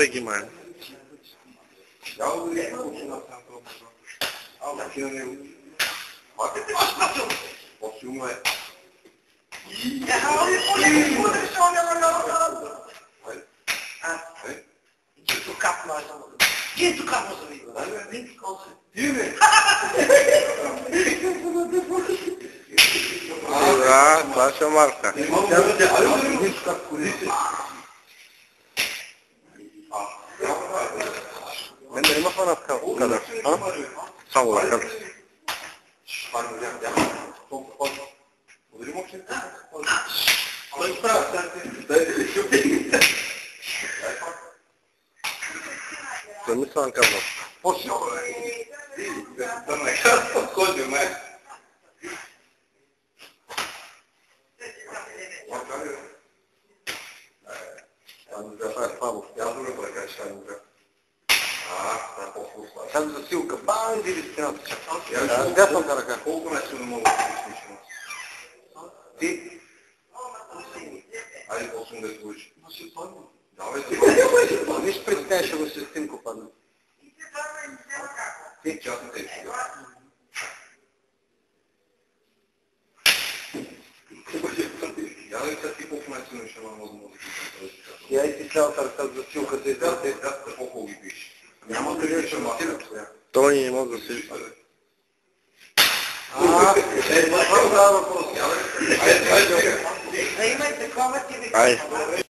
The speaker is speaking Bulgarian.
бе ги май. Да, това ще марка. Мен да има хванат кадър, а? Само да кадър. Замислям казвам. Тази засилка, бам, види стената. Дясната ръка. Колко место не мога да изключим? Ти? Айде, 8 да изключи. Давай, виж пред тея ще го шестинко падна. Ти? Частна те ще да. Ядай сега ти колко место не ще мога да изключим. Я и ти цялата ръка с засилката и те колко ги пише. Няма къде да ще масират. Той не може да се... Това въпрос. Имайте комати.